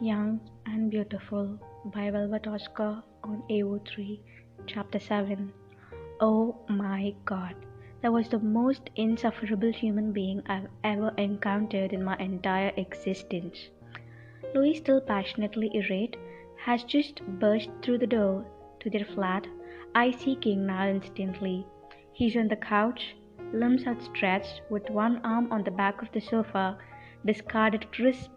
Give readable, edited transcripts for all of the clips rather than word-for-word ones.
Young and Beautiful by Velvetoscar on AO3, Chapter 7. Oh my god, that was the most insufferable human being I've ever encountered in my entire existence. Louis, still passionately irate, has just burst through the door to their flat, eye seeking now instantly. He's on the couch, limbs outstretched, with one arm on the back of the sofa, discarded crisp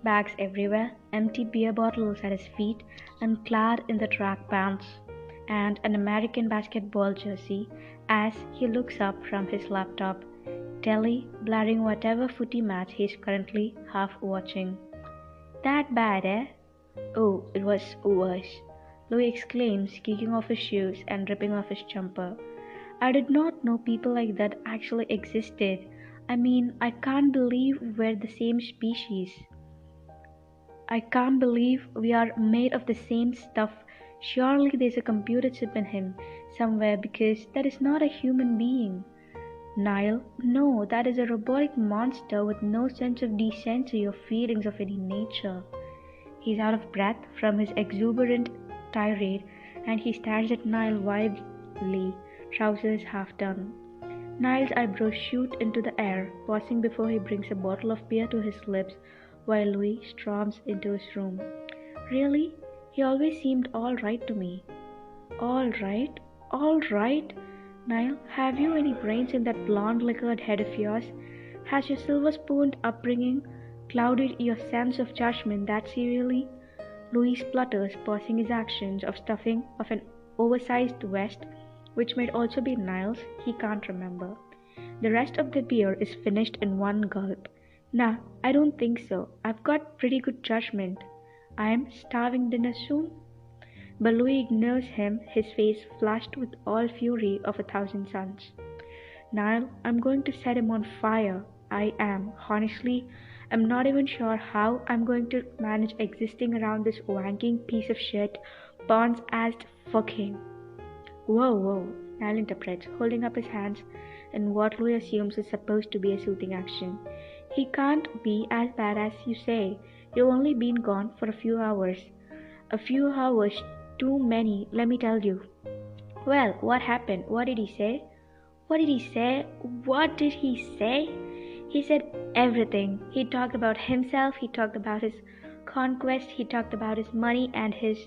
bags everywhere, empty beer bottles at his feet, and clad in the track pants and an American basketball jersey as he looks up from his laptop, telly blaring whatever footy match he's currently half watching. That bad, eh? Oh, it was worse, Louis exclaims, kicking off his shoes and ripping off his jumper. I did not know people like that actually existed. I mean, I can't believe we're the same species. I can't believe we are made of the same stuff. Surely there's a computer chip in him somewhere because that is not a human being. Niall, no, that is a robotic monster with no sense of decency or feelings of any nature. He's out of breath from his exuberant tirade and he stares at Niall wildly, trousers half done. Niall's eyebrows shoot into the air, pausing before he brings a bottle of beer to his lips while Louis storms into his room. Really? He always seemed all right to me. All right? All right? Niall, have you any brains in that blonde liquored head of yours? Has your silver-spooned upbringing clouded your sense of judgment that seriously? Louis splutters, pausing his actions of stuffing of an oversized vest, which might also be Niall's, he can't remember. The rest of the beer is finished in one gulp. Nah, I don't think so. I've got pretty good judgment. I'm starving dinner soon. But Louis ignores him, his face flushed with all fury of 1,000 suns. Niall, I'm going to set him on fire. I am. Honestly, I'm not even sure how I'm going to manage existing around this wanking piece of shit, Bonds-assed fucking. Whoa, Niall interprets, holding up his hands in what Louis assumes is supposed to be a soothing action. He can't be as bad as you say. You've only been gone for a few hours. A few hours too many, let me tell you. Well, what happened? What did he say? What did he say? What did he say? He said everything. He talked about himself, he talked about his conquest, he talked about his money and his...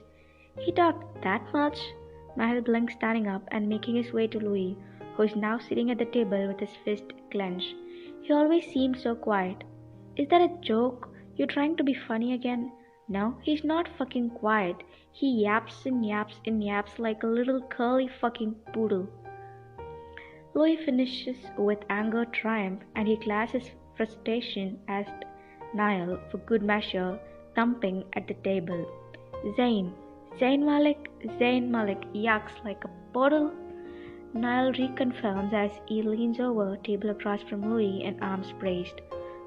He talked that much? Niall blinks, standing up and making his way to Louis, who is now sitting at the table with his fist clenched. He always seemed so quiet. Is that a joke? You're trying to be funny again? No, he's not fucking quiet. He yaps and yaps and yaps like a little curly fucking poodle. Louis finishes with anger triumph and he glares his frustration at Niall for good measure, thumping at the table. Zayn Malik, yucks like a poodle. Niall reconfirms as he leans over, table across from Louis and arms braced.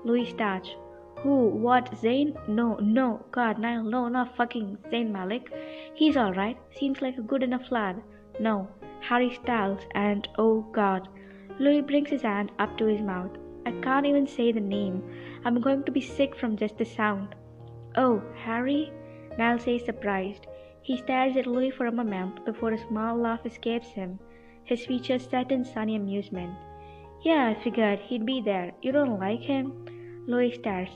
Louis starts. Who? What? Zayn? No, God, Niall, no, not fucking Zayn Malik. He's alright, seems like a good enough lad. No, Harry Styles and oh God. Louis brings his hand up to his mouth. I can't even say the name. I'm going to be sick from just the sound. Oh, Harry? Niall says surprised. He stares at Louis for a moment before a small laugh escapes him. His features set in sunny amusement. Yeah, I figured he'd be there. You don't like him? Louis stares.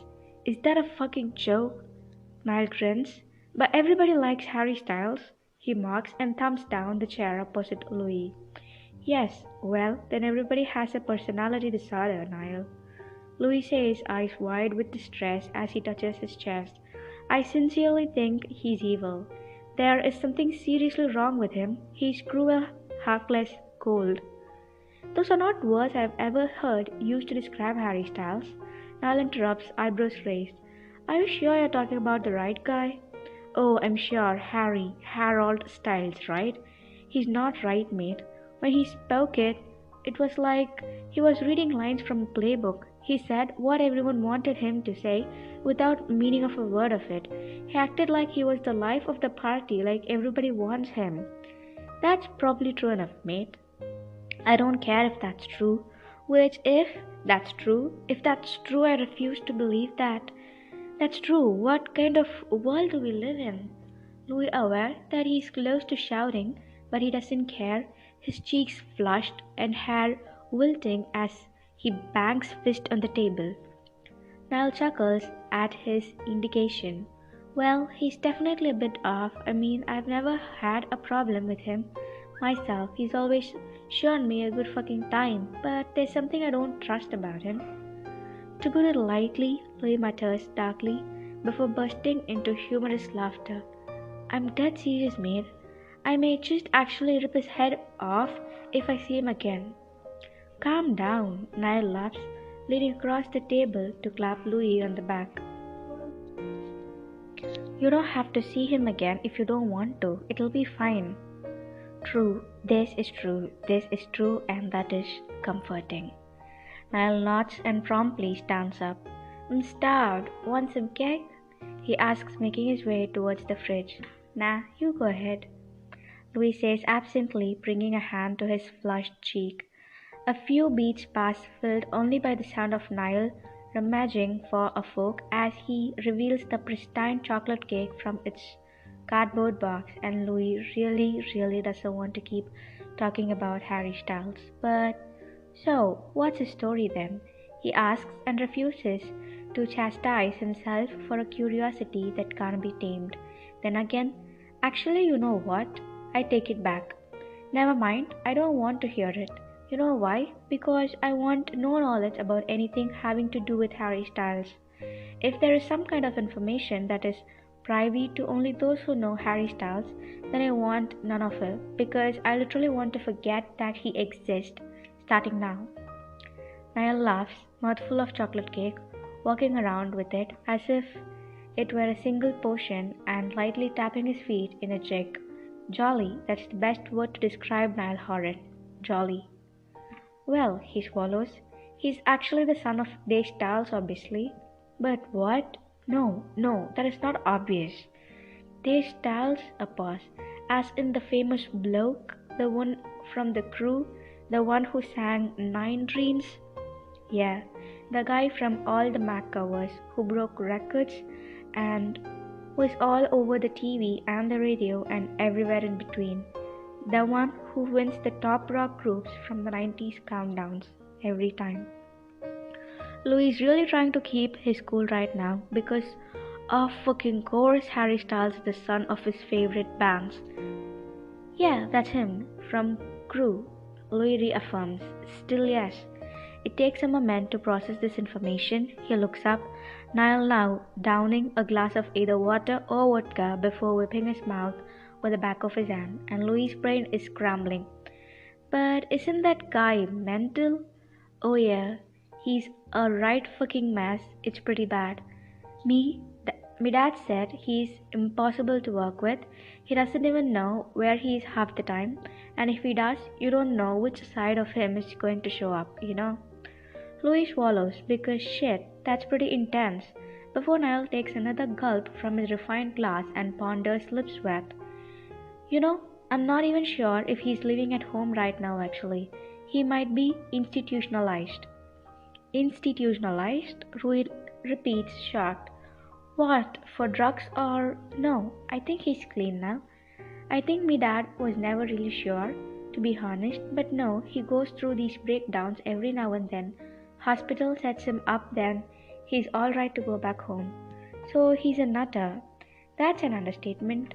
Is that a fucking joke? Niall grins. But everybody likes Harry Styles, he mocks and thumps down the chair opposite Louis. Yes, well, then everybody has a personality disorder, Niall. Louis says, eyes wide with distress as he touches his chest. I sincerely think he's evil. There is something seriously wrong with him. He's cruel, heartless, cold. Those are not words I've ever heard used to describe Harry Styles. Niall interrupts, eyebrows raised. Are you sure you're talking about the right guy? Oh, I'm sure, Harold Styles, right? He's not right, mate. When he spoke it was like he was reading lines from a playbook. He said what everyone wanted him to say without meaning of a word of it. He acted like he was the life of the party, like everybody wants him. That's probably true enough, mate. I don't care if that's true. If that's true, I refuse to believe that. That's true. What kind of world do we live in? Louis aware that he's close to shouting, but he doesn't care, his cheeks flushed and hair wilting as he bangs fist on the table. Niall chuckles at his indication. Well, he's definitely a bit off. I mean, I've never had a problem with him myself. He's always shown me a good fucking time, but there's something I don't trust about him. To put it lightly, Louis mutters darkly before bursting into humorous laughter. I'm dead serious, mate. I may just actually rip his head off if I see him again. Calm down, Niall laughs, leaning across the table to clap Louis on the back. You don't have to see him again if you don't want to. It'll be fine. True, this is true, and that is comforting. Niall nods and promptly stands up. I'm starved. Want some cake? He asks, making his way towards the fridge. Nah, you go ahead, Louis says absently, bringing a hand to his flushed cheek. A few beats pass, filled only by the sound of Niall rummaging for a fork as he reveals the pristine chocolate cake from its cardboard box, and Louis really doesn't want to keep talking about Harry Styles. But, so, what's his story then? He asks and refuses to chastise himself for a curiosity that can't be tamed. Then again, actually, you know what? I take it back. Never mind, I don't want to hear it. You know why? Because I want no knowledge about anything having to do with Harry Styles. If there is some kind of information that is private to only those who know Harry Styles, then I want none of it, because I literally want to forget that he exists, starting now. Niall laughs, mouthful of chocolate cake, walking around with it as if it were a single portion and lightly tapping his feet in a jig. Jolly, that's the best word to describe Niall Horan. Jolly. Well, he swallows. He's actually the son of Dave Styles, obviously. But what? No, that is not obvious. Dave Styles, a pause, as in the famous bloke, the one from the crew, the one who sang Nine Dreams? Yeah, the guy from all the Mac covers, who broke records and was all over the TV and the radio and everywhere in between. The one who wins the top rock groups from the 90s countdowns every time. Louis is really trying to keep his cool right now because of fucking course Harry Styles is the son of his favorite bands. Yeah, that's him, from Crew, Louis reaffirms. Still yes. It takes a moment to process this information. He looks up, Niall now downing a glass of either water or vodka before whipping his mouth with the back of his hand, and Louis' brain is scrambling. But isn't that guy mental? Oh yeah, he's a right fucking mess. It's pretty bad. My dad said he's impossible to work with. He doesn't even know where he is half the time, and if he does, you don't know which side of him is going to show up, you know? Louis swallows because shit, that's pretty intense. Before Niall takes another gulp from his refined glass and ponders, lips wet. You know, I'm not even sure if he's living at home right now actually. He might be institutionalized. Institutionalized? Rui repeats, shocked. What, for drugs or... No, I think he's clean now. I think my dad was never really sure, to be honest, but no, he goes through these breakdowns every now and then. Hospital sets him up, then he's alright to go back home. So he's a nutter. That's an understatement.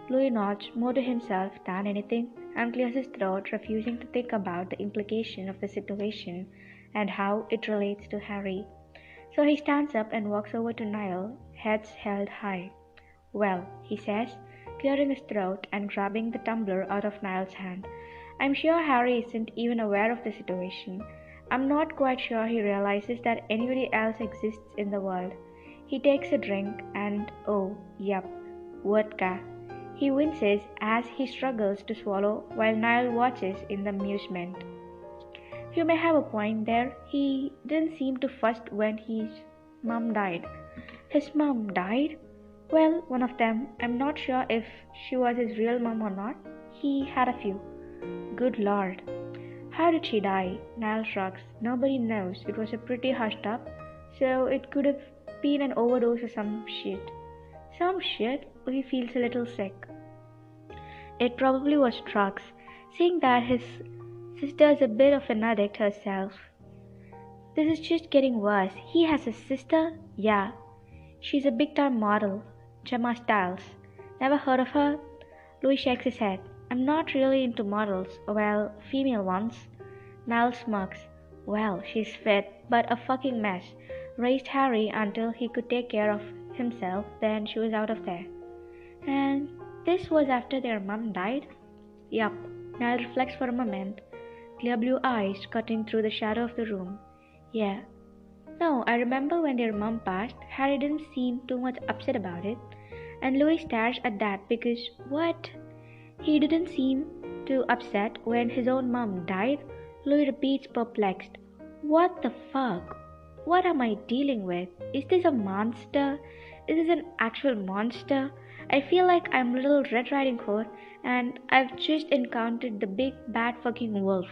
Louis nods more to himself than anything and clears his throat, refusing to think about the implication of the situation and how it relates to Harry. So he stands up and walks over to Niall, heads held high. Well, he says, clearing his throat and grabbing the tumbler out of Niall's hand. I'm sure Harry isn't even aware of the situation. I'm not quite sure he realizes that anybody else exists in the world. He takes a drink and, oh, yup, vodka. He winces as he struggles to swallow while Niall watches in amusement. You may have a point there. He didn't seem to fuss when his mum died. His mum died? Well, one of them. I'm not sure if she was his real mum or not. He had a few. Good Lord. How did she die? Niall shrugs. Nobody knows. It was a pretty hushed up, so it could have been an overdose or some shit. Some shit? He feels a little sick. It probably was drugs, seeing that his sister is a bit of an addict herself. This is just getting worse. He has a sister? Yeah. She's a big time model. Gemma Stiles. Never heard of her? Louis shakes his head. I'm not really into models. Well, female ones. Niall smirks. Well, she's fit, but a fucking mess. Raised Harry until he could take care of himself, then she was out of there. And this was after their mum died? Yup. Niall reflects for a moment, clear blue eyes cutting through the shadow of the room. Yeah. No, I remember when their mum passed, Harry didn't seem too much upset about it. And Louis stares at that because what? He didn't seem too upset when his own mum died? Louis repeats perplexed. What the fuck? What am I dealing with? Is this a monster? Is this an actual monster? I feel like I'm little Red Riding Hood and I've just encountered the big bad fucking wolf.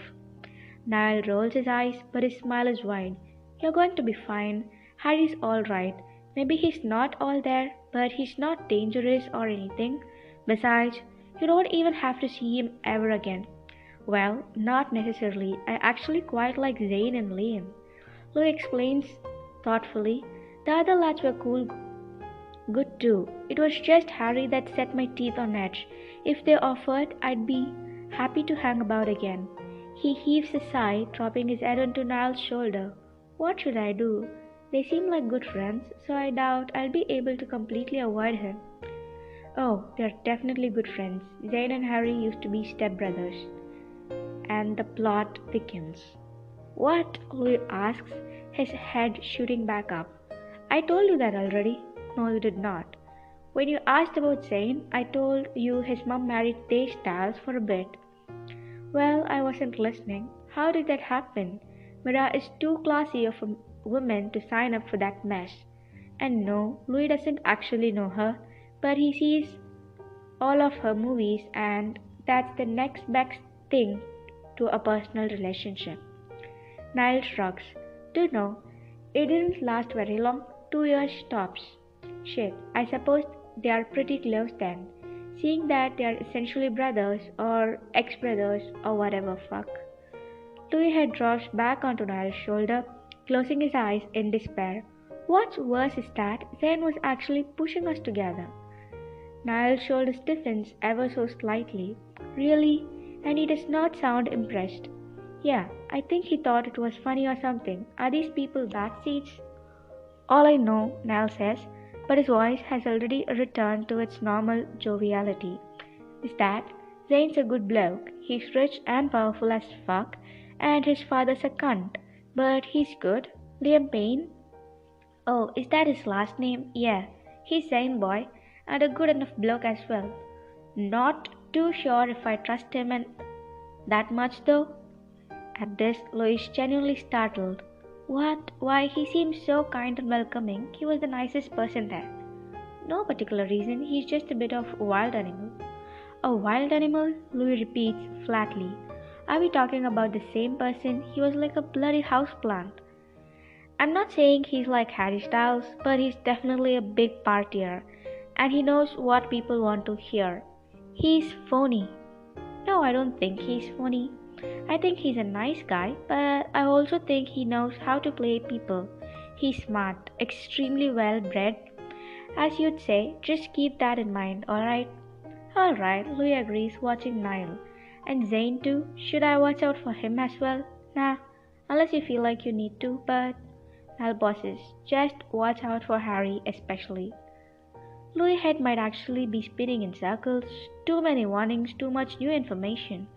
Niall rolls his eyes, but his smile is wide. You're going to be fine. Harry's alright. Maybe he's not all there, but he's not dangerous or anything. Besides, you don't even have to see him ever again. Well, not necessarily. I actually quite like Zane and Liam. Louis explains thoughtfully. The other lads were cool, good too. It was just Harry that set my teeth on edge. If they offered, I'd be happy to hang about again. He heaves a sigh, dropping his head onto Niall's shoulder. What should I do? They seem like good friends, so I doubt I'll be able to completely avoid him. Oh, they're definitely good friends. Zane and Harry used to be stepbrothers. And the plot thickens. What? Louis asks, his head shooting back up. I told you that already. No, you did not. When you asked about Zane, I told you his mum married Tay Styles for a bit. Well, I wasn't listening. How did that happen? Mira is too classy of a woman to sign up for that mess. And no, Louis doesn't actually know her, but he sees all of her movies and that's the next best thing to a personal relationship. Niall shrugs. Do you know, it didn't last very long. 2 years tops. Shit, I suppose they are pretty close then, seeing that they are essentially brothers or ex-brothers or whatever fuck. Louis' head drops back onto Niall's shoulder, closing his eyes in despair. What's worse is that Zane was actually pushing us together. Niall's shoulder stiffens ever so slightly. Really? And he does not sound impressed. Yeah, I think he thought it was funny or something. Are these people backseats? All I know, Niall says, but his voice has already returned to its normal joviality, is that Zane's a good bloke. He's rich and powerful as fuck, and his father's a cunt. But he's good. Liam Payne? Oh, is that his last name? Yeah, he's Zane boy, and a good enough bloke as well. Not too sure if I trust him and that much though. At this, Louis is genuinely startled. What? Why, he seems so kind and welcoming. He was the nicest person there. No particular reason, he's just a bit of a wild animal. A wild animal? Louis repeats flatly. Are we talking about the same person? He was like a bloody houseplant. I'm not saying he's like Harry Styles, but he's definitely a big partier, and he knows what people want to hear. He's phony. No, I don't think he's phony. I think he's a nice guy, but I also think he knows how to play people. He's smart, extremely well bred. As you'd say, just keep that in mind, alright? Alright, Louis agrees, watching Niall. And Zane too? Should I watch out for him as well? Nah, unless you feel like you need to, but... Niall bosses, just watch out for Harry especially. Louis' head might actually be spinning in circles. Too many warnings, too much new information.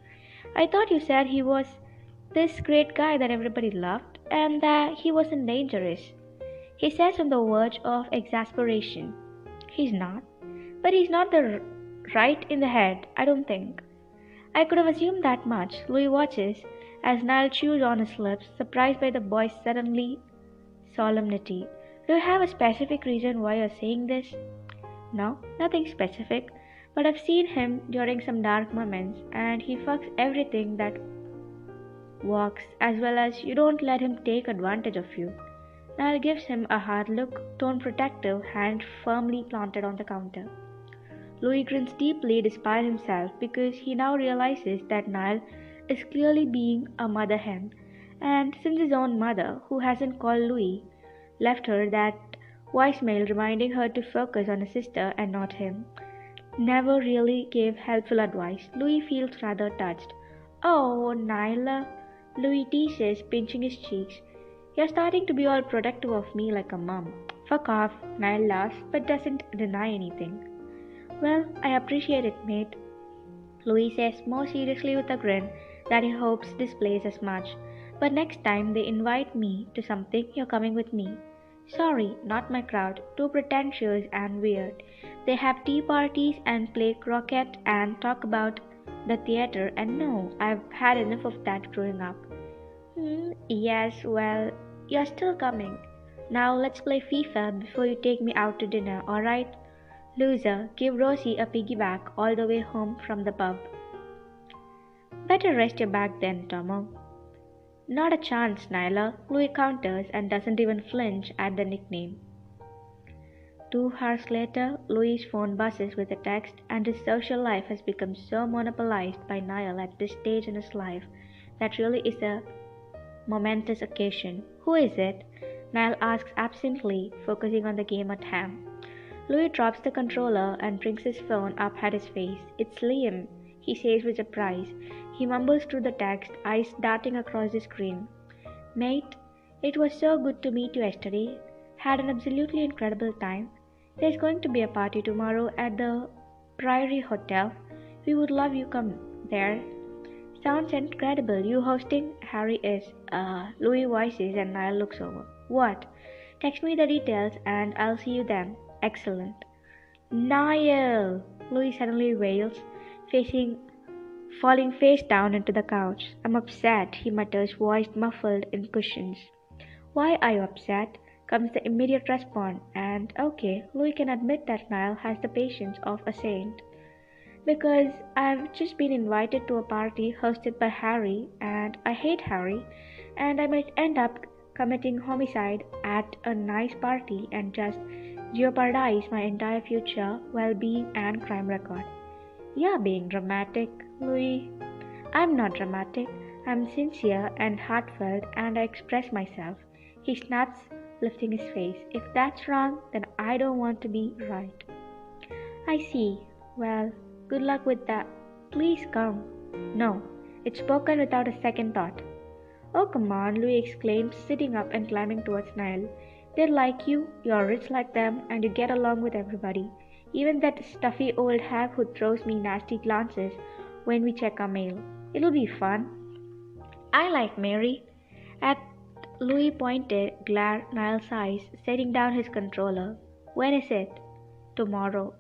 I thought you said he was this great guy that everybody loved, and that he wasn't dangerous. He says on the verge of exasperation. He's not. But he's not the right in the head, I don't think. I could have assumed that much. Louis watches as Niall chews on his lips, surprised by the boy's suddenly solemnity. Do you have a specific reason why you're saying this? No, nothing specific. But I've seen him during some dark moments, and he fucks everything that walks, as well as you don't let him take advantage of you. Niall gives him a hard look, tone protective, hand firmly planted on the counter. Louis grins deeply despite himself because he now realizes that Niall is clearly being a mother hen, and since his own mother, who hasn't called Louis, left her that voicemail reminding her to focus on her sister and not him, never really gave helpful advice, Louis feels rather touched. Oh, Nyla, Louis teases, pinching his cheeks. You're starting to be all protective of me like a mum. Fuck off, Niall laughs, but doesn't deny anything. Well, I appreciate it, mate, Louis says more seriously with a grin that he hopes displays as much. But next time they invite me to something, you're coming with me. Sorry, not my crowd. Too pretentious and weird. They have tea parties and play croquet and talk about the theater, and no, I've had enough of that growing up. Yes, well, you're still coming. Now let's play FIFA before you take me out to dinner, alright? Loser, give Rosie a piggyback all the way home from the pub. Better rest your back then, Tomo. Not a chance, Nyla, Louis counters and doesn't even flinch at the nickname. 2 hours later, Louis' phone buzzes with a text, and his social life has become so monopolized by Niall at this stage in his life that really is a momentous occasion. Who is it? Niall asks absently, focusing on the game at hand. Louis drops the controller and brings his phone up at his face. It's Liam, he says with surprise. He mumbles through the text, eyes darting across the screen. Mate, it was so good to meet you yesterday. Had an absolutely incredible time. There's going to be a party tomorrow at the Priory Hotel. We would love you come there. Sounds incredible. You hosting? Harry is. Louis voices and Niall looks over. What? Text me the details and I'll see you then. Excellent. Niall! Louis suddenly wails, falling face down into the couch. I'm upset, he mutters, voice muffled in cushions. Why are you upset? Comes the immediate response, and okay, Louis can admit that Niall has the patience of a saint. Because I've just been invited to a party hosted by Harry, and I hate Harry, and I might end up committing homicide at a nice party and just jeopardize my entire future, well-being, and crime record. You're being dramatic, Louis. I'm not dramatic. I'm sincere and heartfelt, and I express myself. He snaps, lifting his face. If that's wrong, then I don't want to be right. I see. Well, good luck with that. Please come. No, it's spoken without a second thought. Oh, come on, Louis exclaims, sitting up and climbing towards Niall. They're like you, you're rich like them, and you get along with everybody. Even that stuffy old hag who throws me nasty glances when we check our mail. It'll be fun. I like Mary. At Louis pointed, glare Niall's eyes, setting down his controller. When is it? Tomorrow.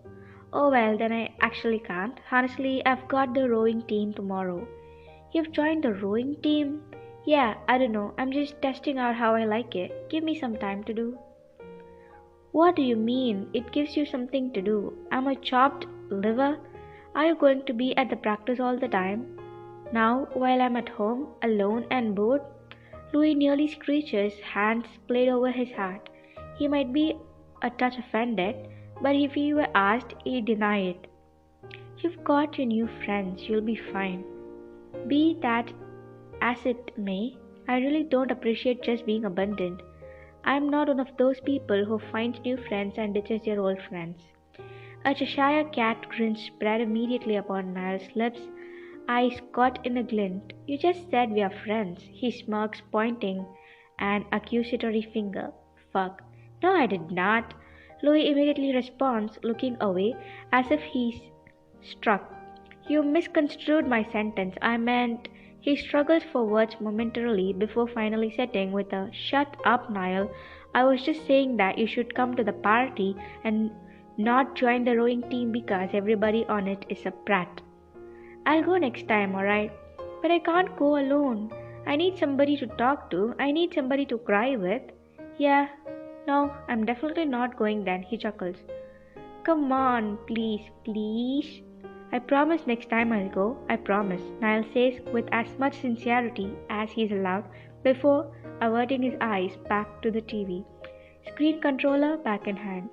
Oh well, then I actually can't. Honestly, I've got the rowing team tomorrow. You've joined the rowing team? Yeah, I don't know. I'm just testing out how I like it. Give me some time to do. What do you mean? It gives you something to do. Am I chopped liver? Are you going to be at the practice all the time? Now, while I'm at home, alone and bored? Louis nearly screeches, hands played over his heart. He might be a touch offended, but if he were asked, he'd deny it. You've got your new friends, you'll be fine. Be that as it may, I really don't appreciate just being abundant. I'm not one of those people who finds new friends and ditches their old friends. A Cheshire cat grin spread immediately upon Niall's lips, eyes caught in a glint. You just said we are friends, he smirks, pointing an accusatory finger. Fuck. No, I did not. Louis immediately responds, looking away as if he's struck. You misconstrued my sentence. I meant. He struggles for words momentarily before finally setting with a shut up, Niall. I was just saying that you should come to the party and not join the rowing team because everybody on it is a brat. I'll go next time, alright? But I can't go alone. I need somebody to talk to. I need somebody to cry with. Yeah, no, I'm definitely not going then, he chuckles. Come on, please, please. I promise next time I'll go. I promise, Niall says with as much sincerity as he's allowed, before averting his eyes back to the TV. Screen controller back in hand.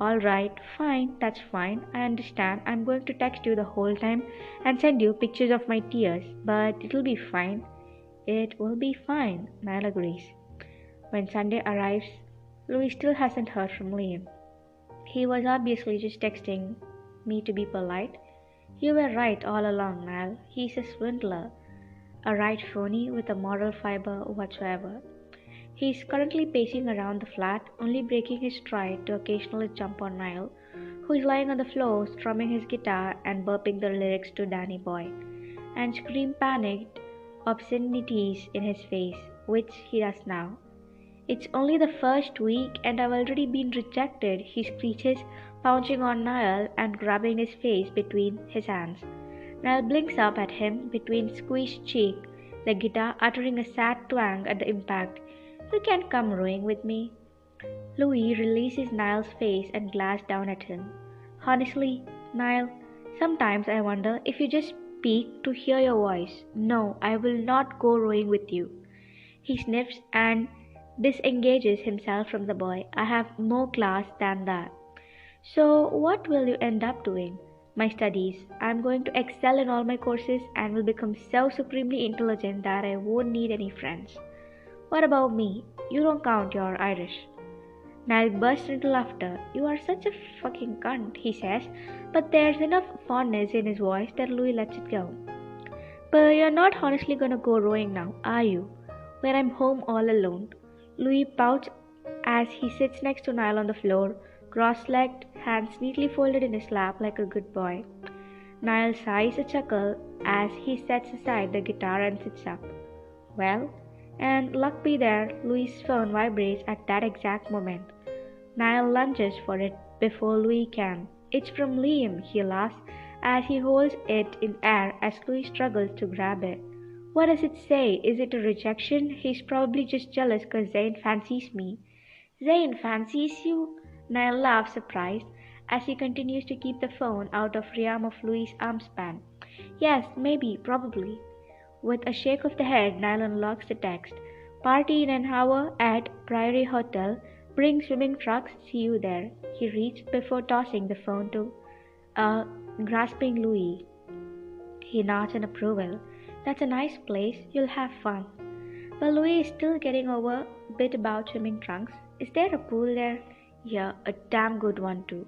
Alright, fine, that's fine. I understand. I'm going to text you the whole time and send you pictures of my tears, but it'll be fine. It will be fine, Niall agrees. When Sunday arrives, Louis still hasn't heard from Liam. He was obviously just texting me to be polite. You were right all along, Niall. He's a swindler. A right phony with a moral fiber whatsoever. He is currently pacing around the flat, only breaking his stride to occasionally jump on Niall, who is lying on the floor strumming his guitar and burping the lyrics to Danny Boy, and scream panicked obscenities in his face, which he does now. It's only the first week and I've already been rejected, he screeches, pouncing on Niall and grabbing his face between his hands. Niall blinks up at him between squeezed cheek, the guitar uttering a sad twang at the impact. You can't come rowing with me. Louis releases Niall's face and glares down at him. Honestly, Niall, sometimes I wonder if you just speak to hear your voice. No, I will not go rowing with you. He sniffs and disengages himself from the boy. I have more class than that. So what will you end up doing? My studies. I am going to excel in all my courses and will become so supremely intelligent that I won't need any friends. What about me? You don't count, you're Irish. Niall bursts into laughter. You are such a fucking cunt, he says, but there's enough fondness in his voice that Louis lets it go. But you're not honestly gonna go rowing now, are you? When I'm home all alone. Louis pouts as he sits next to Niall on the floor, cross-legged, hands neatly folded in his lap like a good boy. Niall sighs a chuckle as he sets aside the guitar and sits up. Well, and luck be there, Louis' phone vibrates at that exact moment. Niall lunges for it before Louis can. It's from Liam, he laughs as he holds it in air as Louis struggles to grab it. What does it say? Is it a rejection? He's probably just jealous 'cause Zane fancies me. Zane fancies you? Niall laughs surprised as he continues to keep the phone out of realm of Louis' arm span. Yes, maybe, probably. With a shake of the head, Niall unlocks the text. Party in an hour at Priory Hotel. Bring swimming trunks. See you there. He reads before tossing the phone to a grasping Louis. He nods in approval. That's a nice place. You'll have fun. But Louis is still getting over a bit about swimming trunks. Is there a pool there? Yeah, a damn good one too.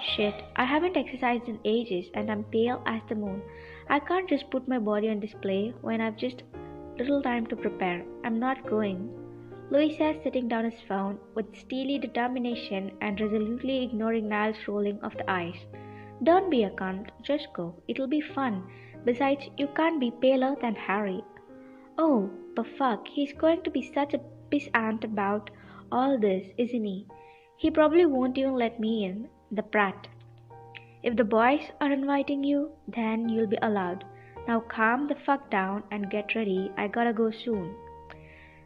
Shit, I haven't exercised in ages and I'm pale as the moon. I can't just put my body on display when I've just little time to prepare. I'm not going. Louis says, sitting down his phone with steely determination and resolutely ignoring Niall's rolling of the eyes. Don't be a cunt, just go. It'll be fun. Besides, you can't be paler than Harry. Oh, but fuck, he's going to be such a pissant about all this, isn't he? He probably won't even let me in, the brat. If the boys are inviting you, then you'll be allowed. Now calm the fuck down and get ready, I gotta go soon.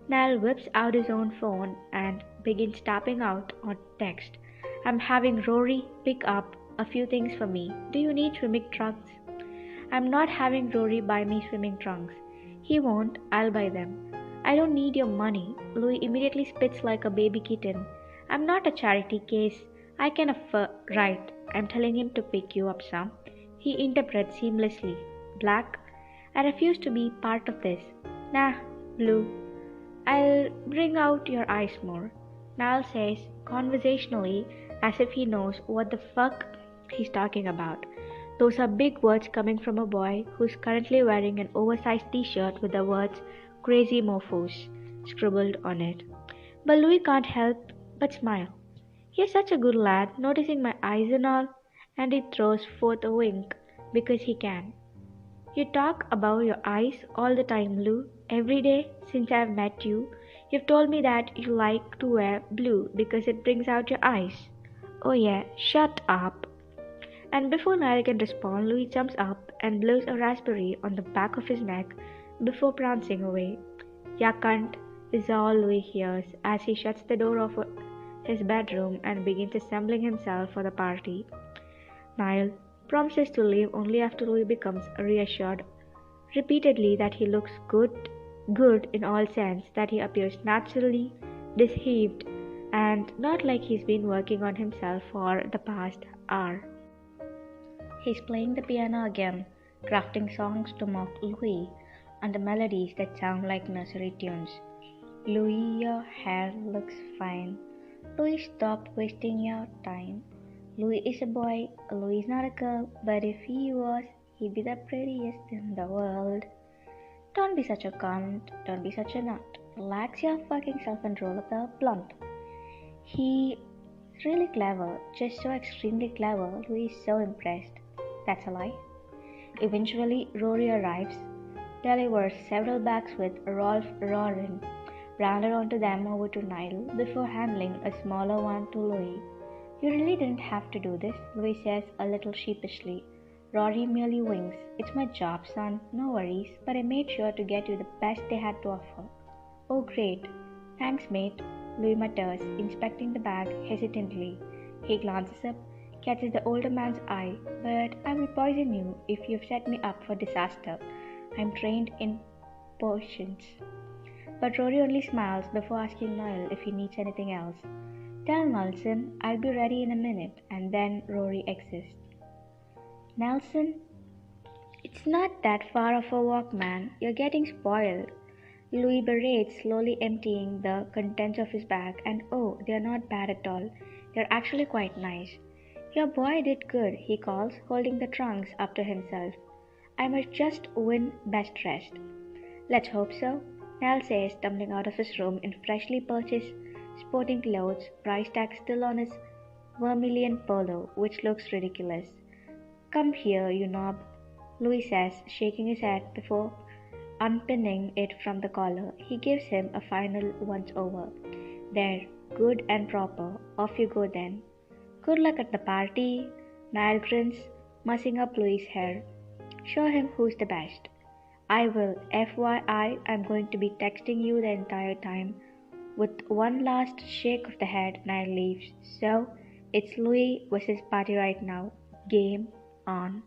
Niall whips out his own phone and begins tapping out on text. I'm having Rory pick up a few things for me. Do you need swimming trunks? I'm not having Rory buy me swimming trunks. He won't, I'll buy them. I don't need your money. Louis immediately spits like a baby kitten. I'm not a charity case. I can afford. Right, I'm telling him to pick you up some. He interprets seamlessly. Black? I refuse to be part of this. Nah, blue. I'll bring out your eyes more. Niall says, conversationally, as if he knows what the fuck he's talking about. Those are big words coming from a boy who's currently wearing an oversized t-shirt with the words Crazy Mofos scribbled on it. But Louis can't help but smile. He's such a good lad, noticing my eyes and all, and he throws forth a wink because he can. You talk about your eyes all the time, Lou. Every day since I've met you, you've told me that you like to wear blue because it brings out your eyes. Oh yeah, shut up. And before Niall can respond, Louis jumps up and blows a raspberry on the back of his neck before prancing away. Ya cunt is all Louis hears as he shuts the door of his bedroom and begins assembling himself for the party. Niall promises to leave only after Louis becomes reassured repeatedly that he looks good good in all sense that he appears naturally deceived and not like he's been working on himself for the past hour. He's playing the piano again, crafting songs to mock Louis and the melodies that sound like nursery tunes. Louis, your hair looks fine. Louis, stop wasting your time. Louis is a boy. Louis is not a girl, but if he was, he'd be the prettiest in the world. Don't be such a cunt. Don't be such a nut. Relax your fucking self and roll up the blunt. He's really clever, just so extremely clever. Louis is so impressed. That's a lie. Eventually, Rory arrives, delivers several bags with Rolf Rorin, rounded onto them over to Niall before handing a smaller one to Louis. You really didn't have to do this, Louis says a little sheepishly. Rory merely winks. It's my job, son, no worries, but I made sure to get you the best they had to offer. Oh, great. Thanks, mate, Louis mutters, inspecting the bag hesitantly. He glances up, catches the older man's eye. But I will poison you if you've set me up for disaster. I'm trained in potions. But Rory only smiles before asking Niall if he needs anything else. Tell Nelson I'll be ready in a minute, and then Rory exits. Nelson, it's not that far of a walk, man. You're getting spoiled. Louis berates, slowly emptying the contents of his bag, and oh, they're not bad at all. They're actually quite nice. Your boy did good, he calls, holding the trunks up to himself. I must just win best dressed. Let's hope so, Nell says, tumbling out of his room in freshly purchased sporting clothes, price tag still on his vermilion polo, which looks ridiculous. Come here, you knob, Louis says, shaking his head before unpinning it from the collar. He gives him a final once-over. There, good and proper. Off you go then. Good luck at the party, Niall grins, mussing up Louis' hair. Show him who's the best. I will. FYI, I'm going to be texting you the entire time. With one last shake of the head, Niall leaves. So, it's Louis versus party right now. Game on.